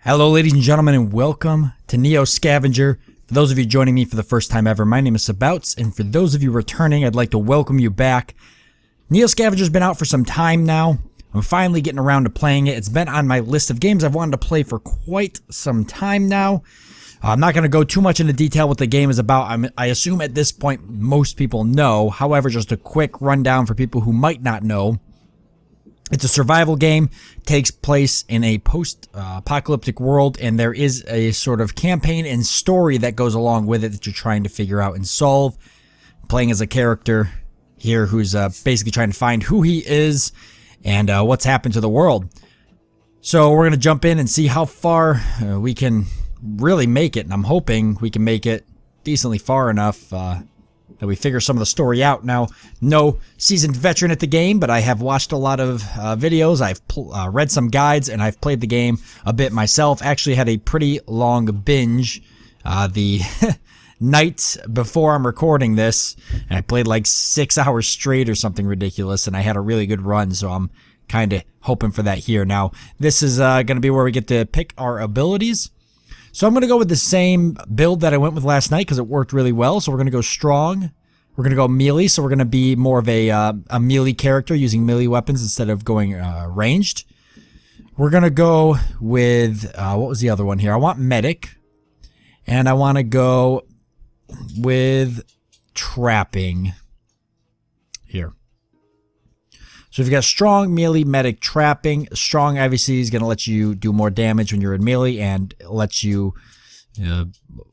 Hello ladies and gentlemen, and welcome to NEO Scavenger. For those of you joining me for the first time ever, my name is Sabouts, and for those of you returning, I'd like to welcome you back. NEO Scavenger's been out for some time now. I'm finally getting around to playing it. It's been on my list of games I've wanted to play for quite some time now. I'm not going to go too much into detail what the game is about. I assume at this point most people know. However, just a quick rundown for people who might not know. It's a survival game, takes place in a post-apocalyptic world, and there is a sort of campaign and story that goes along with it that you're trying to figure out and solve. Playing as a character here who's basically trying to find who he is and what's happened to the world. So we're going to jump in and see how far we can really make it, and I'm hoping we can make it decently far enough that we figure some of the story out. Now, no seasoned veteran at the game, but I have watched a lot of videos, I've read some guides, and I've played the game a bit myself. Actually had a pretty long binge the night before I'm recording this, and I played like 6 hours straight or something ridiculous, and I had a really good run, so I'm kind of hoping for that here. Now, this is going to be where we get to pick our abilities. So I'm going to go with the same build that I went with last night because it worked really well. So we're going to go strong. We're going to go melee. So we're going to be more of a melee character using melee weapons instead of going ranged. We're going to go with, what was the other one here? I want medic. And I want to go with trapping here. So if you've got strong, melee, medic, trapping, strong obviously is going to let you do more damage when you're in melee and lets you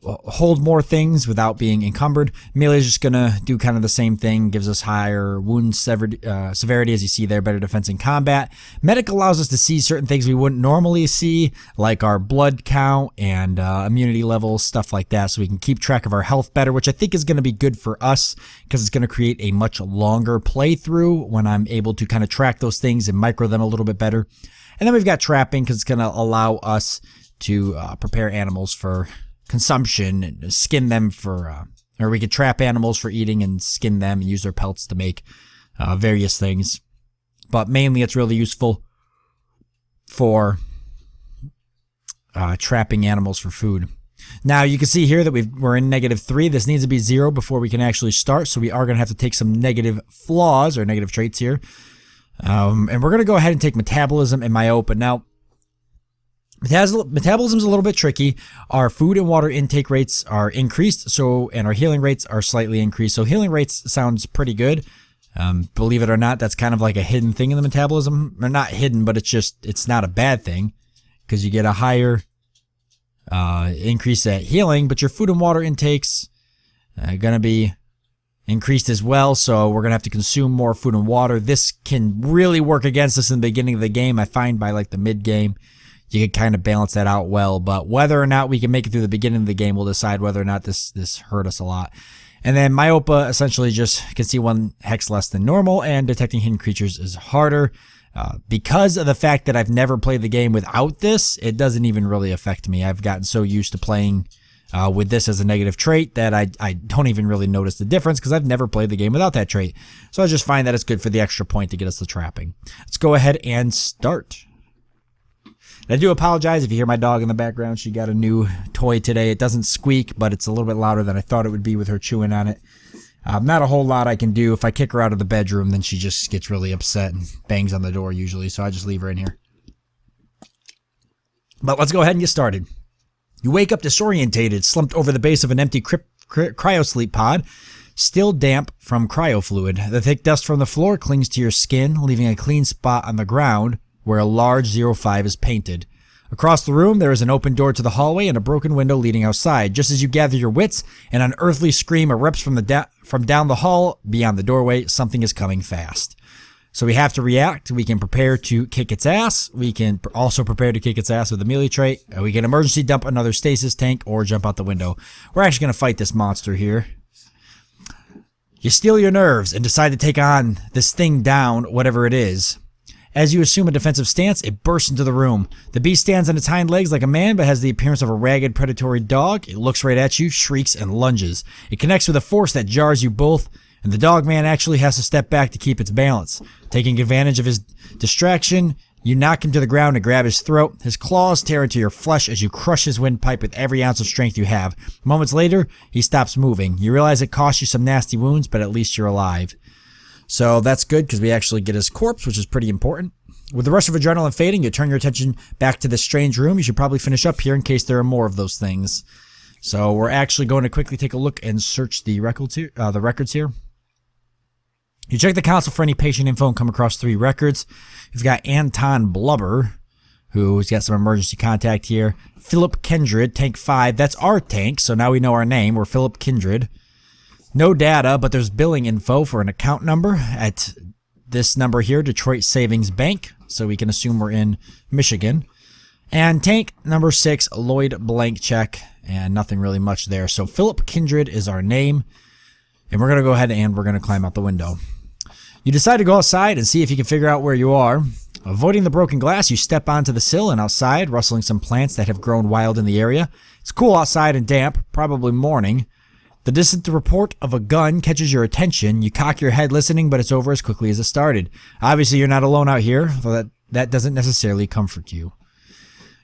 hold more things without being encumbered. Melee is just going to do kind of the same thing, gives us higher wound severity as you see there, better defense in combat. Medic allows us to see certain things we wouldn't normally see, like our blood count and immunity levels, stuff like that, so we can keep track of our health better, which I think is going to be good for us because it's going to create a much longer playthrough when I'm able to kind of track those things and micro them a little bit better. And then we've got trapping because it's going to allow us to prepare animals for consumption and skin them for, or we could trap animals for eating and skin them and use their pelts to make various things. But mainly it's really useful for trapping animals for food. Now you can see here that we're in -3. This needs to be 0 before we can actually start, so we are going to have to take some negative flaws or negative traits here. And we're going to go ahead and take metabolism and myopa. Now, metabolism is a little bit tricky. Our food and water intake rates are increased, and our healing rates are slightly increased. So healing rates sounds pretty good. Believe it or not, that's kind of like a hidden thing in the metabolism. Or not hidden, but it's not a bad thing because you get a higher increase at healing, but your food and water intakes are going to be increased as well, so we're going to have to consume more food and water. This can really work against us in the beginning of the game. I find by like the mid-game, you can kind of balance that out well, but whether or not we can make it through the beginning of the game will decide whether or not this hurt us a lot. And then myopa essentially just can see 1 hex less than normal, and detecting hidden creatures is harder. Because of the fact that I've never played the game without this, it doesn't even really affect me. I've gotten so used to playing with this as a negative trait that I don't even really notice the difference because I've never played the game without that trait. So I just find that it's good for the extra point to get us the trapping. Let's go ahead and start. And I do apologize if you hear my dog in the background. She got a new toy today. It doesn't squeak, but it's a little bit louder than I thought it would be with her chewing on it. Not a whole lot I can do. If I kick her out of the bedroom, then she just gets really upset and bangs on the door usually, so I just leave her in here. But let's go ahead and get started. You wake up disorientated, slumped over the base of an empty cryosleep pod, still damp from cryo fluid. The thick dust from the floor clings to your skin, leaving a clean spot on the ground where a large 05 is painted. Across the room, there is an open door to the hallway and a broken window leading outside. Just as you gather your wits, an unearthly scream erupts from down the hall beyond the doorway. Something is coming fast. So we have to react. We can prepare to kick its ass. We can also prepare to kick its ass with a melee trait. We can emergency dump another stasis tank or jump out the window. We're actually going to fight this monster here. You steel your nerves and decide to take on this thing down, whatever it is. As you assume a defensive stance, it bursts into the room. The beast stands on its hind legs like a man, but has the appearance of a ragged, predatory dog. It looks right at you, shrieks, and lunges. It connects with a force that jars you both, and the dog man actually has to step back to keep its balance. Taking advantage of his distraction, You knock him to the ground and grab his throat. His claws tear into your flesh as you crush his windpipe with every ounce of strength you have. Moments later, he stops moving. You realize it cost you some nasty wounds, but at least you're alive. So that's good because we actually get his corpse, which is pretty important. With the rush of adrenaline fading, you turn your attention back to this strange room. You should probably finish up here in case there are more of those things. So we're actually going to quickly take a look and search the records here. You check the console for any patient info and come across 3 records. You've got Anton Blubber, who's got some emergency contact here. Philip Kindred, tank 5. That's our tank, so now we know our name. We're Philip Kindred. No data, but there's billing info for an account number at this number here, Detroit Savings Bank. So we can assume we're in Michigan. And tank number 6, Lloyd Blank Check. And nothing really much there. So Philip Kindred is our name. And we're going to go ahead and we're going to climb out the window. You decide to go outside and see if you can figure out where you are. Avoiding the broken glass, you step onto the sill and outside, rustling some plants that have grown wild in the area. It's cool outside and damp, probably morning. The distant report of a gun catches your attention. You cock your head listening, but it's over as quickly as it started. Obviously, you're not alone out here, though that doesn't necessarily comfort you.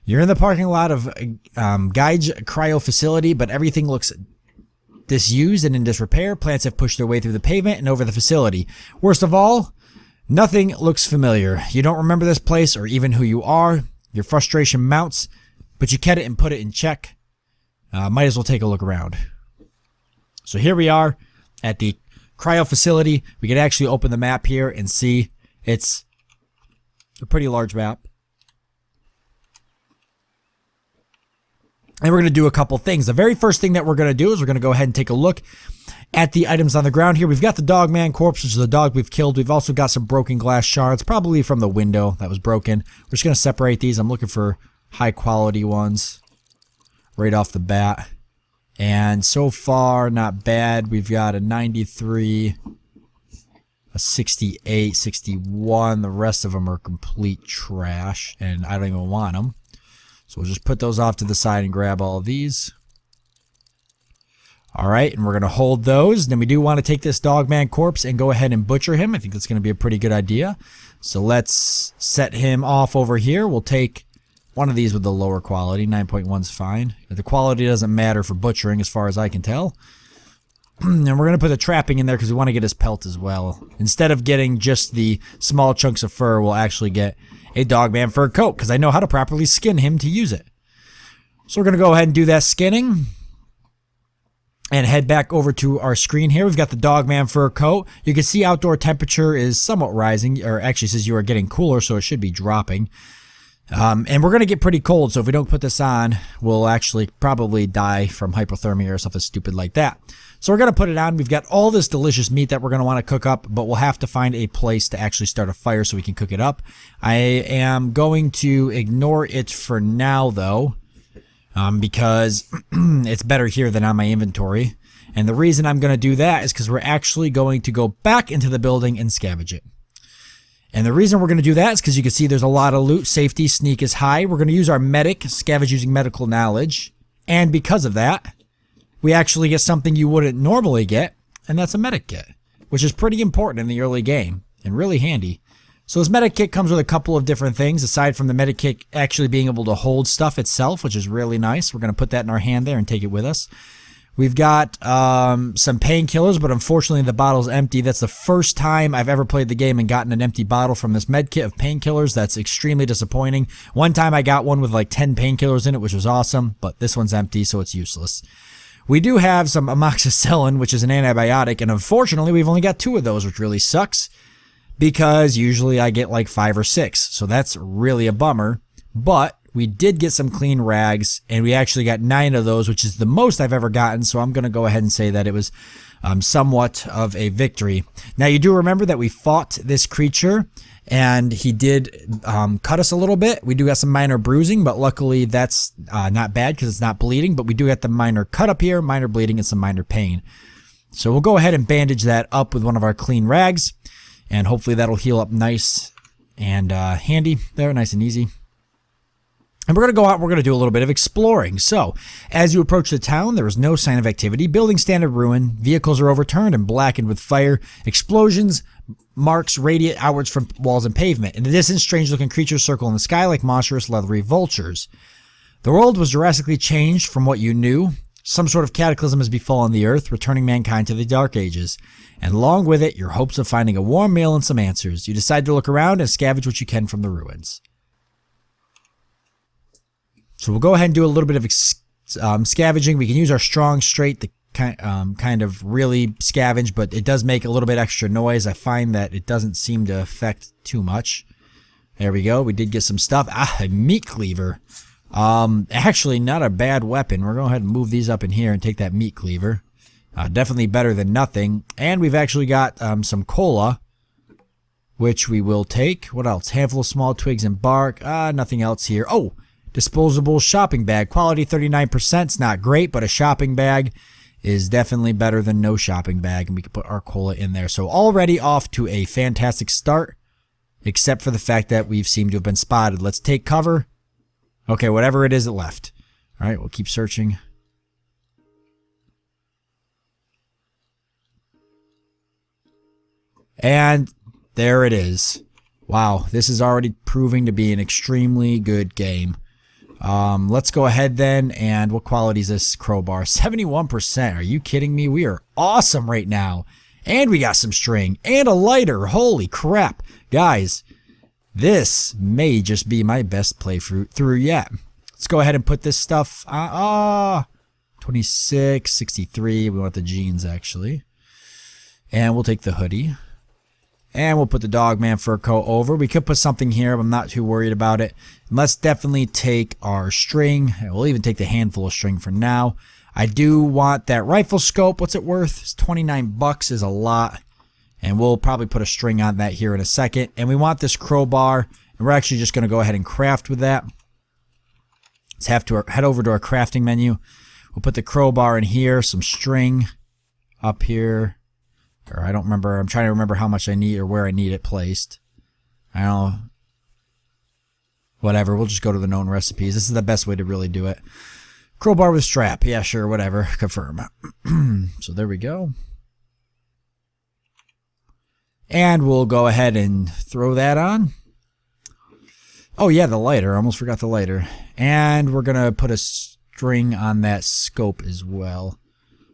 You're in the parking lot of Gage Cryo Facility, but everything looks disused and in disrepair. Plants have pushed their way through the pavement and over the facility. Worst of all, nothing looks familiar. You don't remember this place or even who you are. Your frustration mounts, but you get it and put it in check. Might as well take a look around. So here we are at the cryo facility. We can actually open the map here and see it's a pretty large map. And we're going to do a couple things. The very first thing that we're going to do is we're going to go ahead and take a look at the items on the ground here. We've got the dogman corpse, which is the dog we've killed. We've also got some broken glass shards, probably from the window that was broken. We're just going to separate these. I'm looking for high quality ones right off the bat. And so far, not bad. We've got a 93, a 68, 61. The rest of them are complete trash, and I don't even want them. So we'll just put those off to the side and grab all of these. Alright, and we're going to hold those. Then we do want to take this dogman corpse and go ahead and butcher him. I think that's going to be a pretty good idea. So let's set him off over here. We'll take one of these with the lower quality. 9.1 is fine. The quality doesn't matter for butchering as far as I can tell. And we're going to put the trapping in there because we want to get his pelt as well. Instead of getting just the small chunks of fur, we'll actually get a dogman fur coat because I know how to properly skin him to use it. So we're going to go ahead and do that skinning and head back over to our screen here. We've got the dogman fur coat. You can see outdoor temperature is somewhat rising, or actually says you are getting cooler, so it should be dropping. And we're going to get pretty cold, so if we don't put this on, we'll actually probably die from hypothermia or something stupid like that. So we're going to put it on. We've got all this delicious meat that we're going to want to cook up, but we'll have to find a place to actually start a fire so we can cook it up. I am going to ignore it for now, though, because it's better here than on my inventory. And the reason I'm going to do that is because we're actually going to go back into the building and scavenge it. And the reason we're going to do that is because you can see there's a lot of loot. Safety, sneak is high. We're going to use our medic, scavenge using medical knowledge. And because of that, we actually get something you wouldn't normally get, and that's a medic kit, which is pretty important in the early game and really handy. So this medic kit comes with a couple of different things, aside from the medic kit actually being able to hold stuff itself, which is really nice. We're going to put that in our hand there and take it with us. We've got some painkillers, but unfortunately the bottle's empty. That's the first time I've ever played the game and gotten an empty bottle from this med kit of painkillers. That's extremely disappointing. One time I got one with like 10 painkillers in it, which was awesome, but this one's empty, so it's useless. We do have some amoxicillin, which is an antibiotic, and unfortunately we've only got 2 of those, which really sucks, because usually I get like 5 or 6, so that's really a bummer. But we did get some clean rags, and we actually got 9 of those, which is the most I've ever gotten, so I'm going to go ahead and say that it was somewhat of a victory. Now, you do remember that we fought this creature, and he did cut us a little bit. We do got some minor bruising, but luckily that's not bad because it's not bleeding, but we do get the minor cut up here, minor bleeding, and some minor pain. So we'll go ahead and bandage that up with one of our clean rags, and hopefully that'll heal up nice and handy there, nice and easy. And we're going to go out and we're going to do a little bit of exploring. So, as you approach the town, there is no sign of activity. Buildings stand in ruin. Vehicles are overturned and blackened with fire. Explosions, marks radiate outwards from walls and pavement. In the distance, strange-looking creatures circle in the sky like monstrous leathery vultures. The world was drastically changed from what you knew. Some sort of cataclysm has befallen the earth, returning mankind to the Dark Ages. And along with it, your hopes of finding a warm meal and some answers. You decide to look around and scavenge what you can from the ruins. So we'll go ahead and do a little bit of scavenging. We can use our strong straight to kind of really scavenge, but it does make a little bit extra noise. I find that it doesn't seem to affect too much. There we go. We did get some stuff. A meat cleaver. Actually not a bad weapon. We're going to go ahead and move these up in here and take that meat cleaver. Definitely better than nothing. And we've actually got some cola, which we will take. What else? Handful of small twigs and bark. Nothing else here. Oh, disposable shopping bag. Quality 39%. It's not great, but a shopping bag is definitely better than no shopping bag, and we can put our cola in there. So already off to a fantastic start, except for the fact that we've seemed to have been spotted. Let's take cover. Okay, whatever it is that left. All right, we'll keep searching. And there it is. Wow, this is already proving to be an extremely good game. Let's go ahead then, and what quality is this crowbar? 71%. Are you kidding me? We are awesome right now. And we got some string and a lighter. Holy crap. Guys, this may just be my best playthrough yet. Let's go ahead and put this stuff 26, 63. We want the jeans actually. And we'll take the hoodie. And we'll put the Dogman fur coat over. We could put something here, but I'm not too worried about it. And let's definitely take our string. We'll even take the handful of string for now. I do want that rifle scope. What's it worth? It's 29 bucks is a lot. And we'll probably put a string on that here in a second. And we want this crowbar. And we're actually just going to go ahead and craft with that. Let's have to head over to our crafting menu. We'll put the crowbar in here. Some string up here. Or I don't remember. I'm trying to remember how much I need or where I need it placed. I don't know. Whatever. We'll just go to the known recipes. This is the best way to really do it. Crowbar with strap. Yeah, sure. Whatever. Confirm. So there we go. And we'll go ahead and throw that on. Oh, yeah, the lighter. I almost forgot the lighter. And we're going to put a string on that scope as well,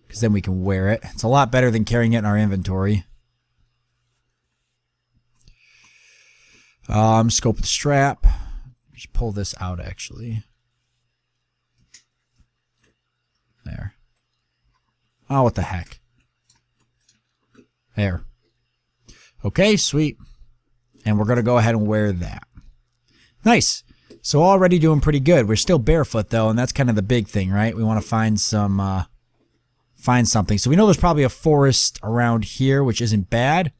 because then we can wear it. It's a lot better than carrying it in our inventory. Scope with strap. Just pull this out, actually. There. Oh, what the heck. There. Okay, sweet. And we're going to go ahead and wear that. Nice. So already doing pretty good. We're still barefoot, though, and that's kind of the big thing, right? We want to find some... find something. So we know there's probably a forest around here, which isn't bad.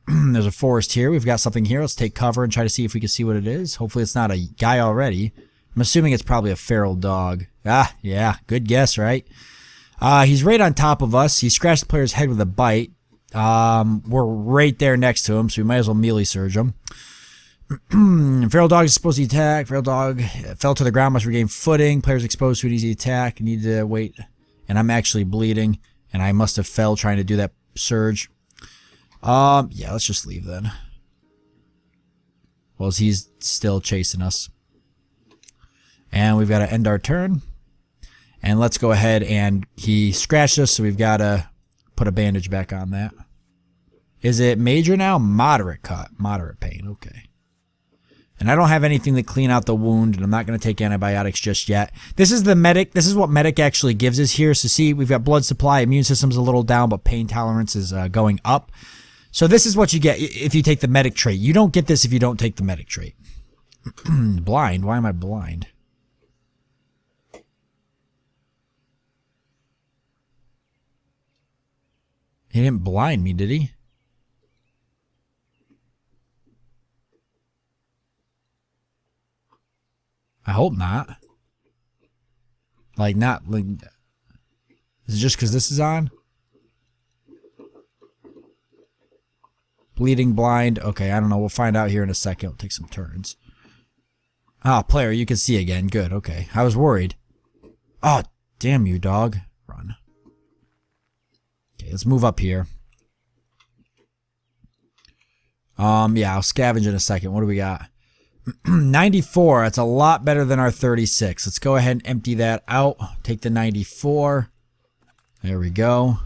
There's a forest here. We've got something here. Let's take cover and try to see if we can see what it is. Hopefully it's not a guy already. I'm assuming it's probably a feral dog. Ah, yeah. Good guess, right? He's right on top of us. He scratched the player's head with a bite. We're right there next to him, so we might as well melee surge him. Feral dog is supposed to attack. Feral dog fell to the ground, must regain footing. Player's exposed to an easy attack. Need to wait. And I'm actually bleeding, and I must have fell trying to do that surge. Yeah, let's just leave then. Well, he's still chasing us. And we've got to end our turn. And let's go ahead, and he scratched us, so we've got to put a bandage back on that. Is it major now? Moderate cut. Moderate pain. Okay. And I don't have anything to clean out the wound, and I'm not going to take antibiotics just yet. This is the medic. This is what medic actually gives us here. So see, we've got blood supply, immune system's a little down, but pain tolerance is going up. So this is what you get if you take the medic trait. You don't get this if you don't take the medic trait. Blind? Why am I blind? He didn't blind me, did he? I hope not. Like, not, like, is it just because this is on? Bleeding, blind. Okay, I don't know. We'll find out here in a second. We'll take some turns. Ah, player, you can see again. Good, okay. I was worried. Oh, damn you, dog. Run. Okay, let's move up here. Yeah, I'll scavenge in a second. What do we got? 94. That's a lot better than our 36. Let's go ahead and empty that out. Take the 94. There we go.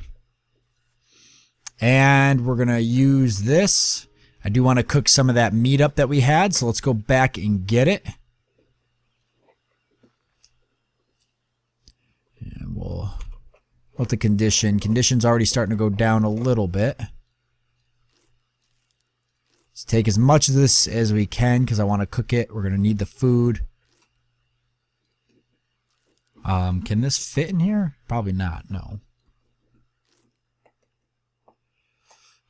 And we're going to use this. I do want to cook some of that meat up that we had, so let's go back and get it. And we'll let the condition's already starting to go down a little bit. Let's take as much of this as we can because I want to cook it. We're going to need the food. Can this fit in here? Probably not, no.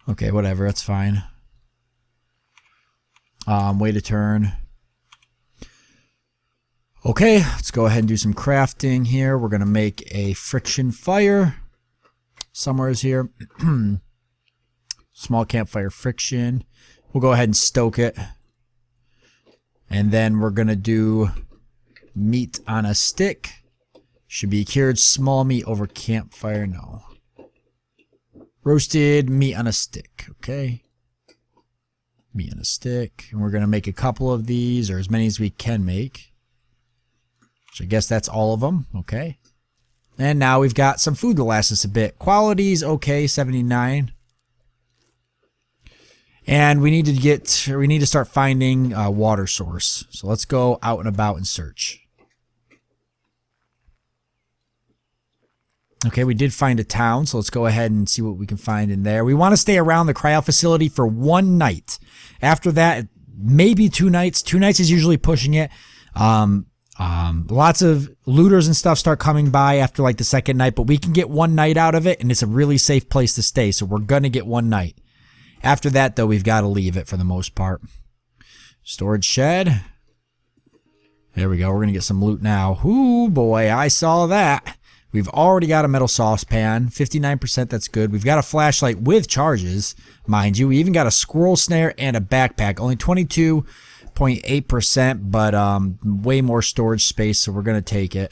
Okay, whatever, that's fine. Way to turn. Okay, let's go ahead and do some crafting here. We're going to make a friction fire. Somewhere's here. Small campfire friction. We'll go ahead and stoke it. And then we're going to do meat on a stick. Should be cured small meat over campfire. No. Roasted meat on a stick. Okay. Meat on a stick. And we're going to make a couple of these, or as many as we can make. So I guess that's all of them. Okay. And now we've got some food to last us a bit. Quality's okay, 79. And we need to start finding a water source. So let's go out and about and search. Okay, we did find a town, so let's go ahead and see what we can find in there. We want to stay around the cryo facility for 1 night. After that, maybe 2 nights. 2 nights is usually pushing it. Lots of looters and stuff start coming by after like the 2nd night, but we can get 1 night out of it, and it's a really safe place to stay, so we're going to get 1 night. After that, though, we've got to leave it for the most part. Storage shed. There we go. We're going to get some loot now. Ooh, boy, I saw that. We've already got a metal saucepan. 59%, that's good. We've got a flashlight with charges, mind you. We even got a squirrel snare and a backpack. Only 22.8%, but way more storage space, so we're going to take it.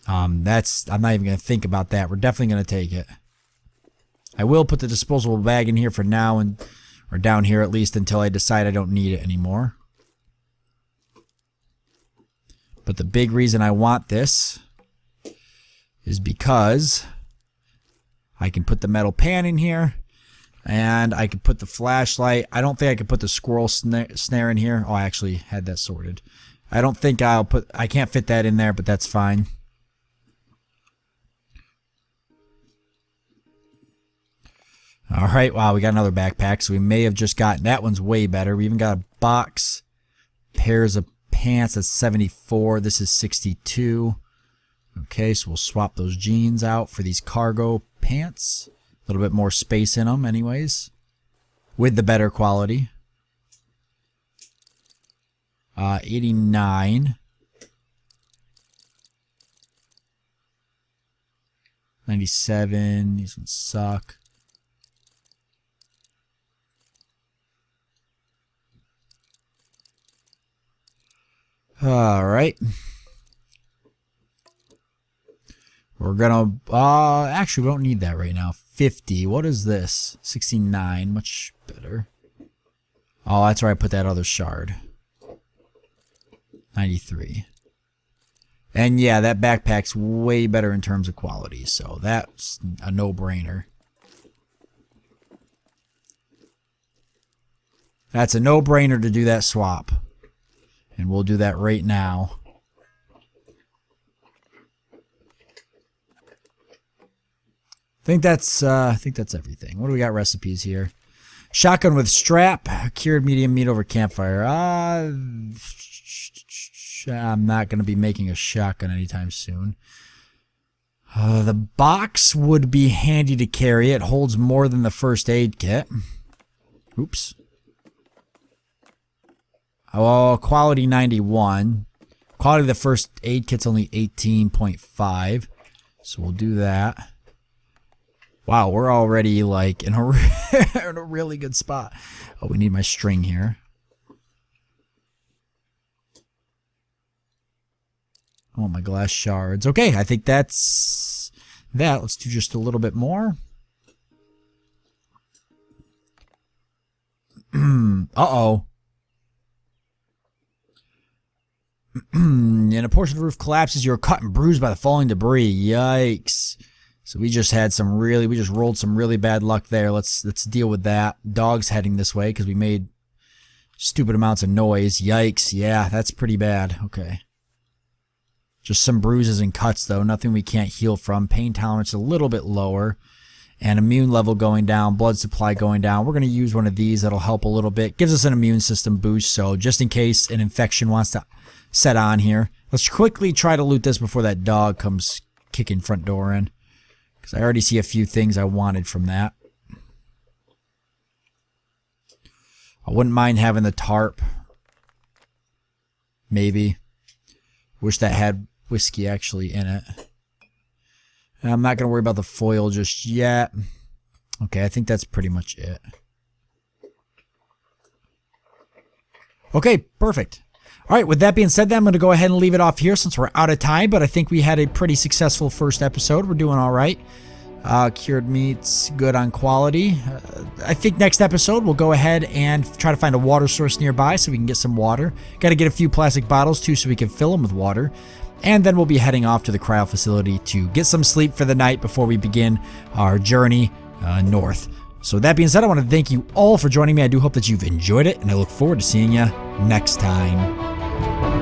I'm not even going to think about that. We're definitely going to take it. I will put the disposable bag in here for now, or down here at least, until I decide I don't need it anymore. But the big reason I want this is because I can put the metal pan in here, and I can put the flashlight. I don't think I can put the squirrel snare in here. Oh, I actually had that sorted. I don't think I can't fit that in there, but that's fine. Alright, wow, we got another backpack, so we may have just gotten, that one's way better. We even got a box, pairs of pants, that's 74, this is 62. Okay, so we'll swap those jeans out for these cargo pants. A little bit more space in them anyways, with the better quality. 89. 97, these ones suck. Alright. We're gonna, actually we don't need that right now. 50, what is this? 69, much better. Oh, that's where I put that other shard. 93. And yeah, that backpack's way better in terms of quality, so that's a no-brainer. That's a no-brainer to do that swap. And we'll do that right now. I think that's everything. What do we got recipes here? Shotgun with strap, cured medium meat over campfire. I'm not going to be making a shotgun anytime soon. The box would be handy to carry. It holds more than the first aid kit. Oops. Oh, quality 91. Quality of the first aid kit's only 18.5. So we'll do that. Wow, we're already like in a, in a really good spot. Oh, we need my string here. I want my glass shards. Okay, I think that's that. Let's do just a little bit more. Uh-oh. And a portion of the roof collapses. You're cut and bruised by the falling debris. Yikes. So we just rolled some really bad luck there. Let's deal with that. Dog's heading this way because we made stupid amounts of noise. Yikes. Yeah, that's pretty bad. Okay. Just some bruises and cuts, though. Nothing we can't heal from. Pain tolerance a little bit lower. And immune level going down. Blood supply going down. We're going to use one of these. That'll help a little bit. Gives us an immune system boost. So just in case an infection wants to set on here. Let's quickly try to loot this before that dog comes kicking front door in. Because I already see a few things I wanted from that. I wouldn't mind having the tarp. Maybe. Wish that had whiskey actually in it. I'm not going to worry about the foil just yet. Okay, I think that's pretty much it. Okay, perfect. All right, with that being said, then I'm going to go ahead and leave it off here since we're out of time, but I think we had a pretty successful first episode. We're doing all right. Cured meat's good on quality. I think next episode we'll go ahead and try to find a water source nearby so we can get some water. Got to get a few plastic bottles too so we can fill them with water. And then we'll be heading off to the cryo facility to get some sleep for the night before we begin our journey north. So with that being said, I want to thank you all for joining me. I do hope that you've enjoyed it, and I look forward to seeing you next time.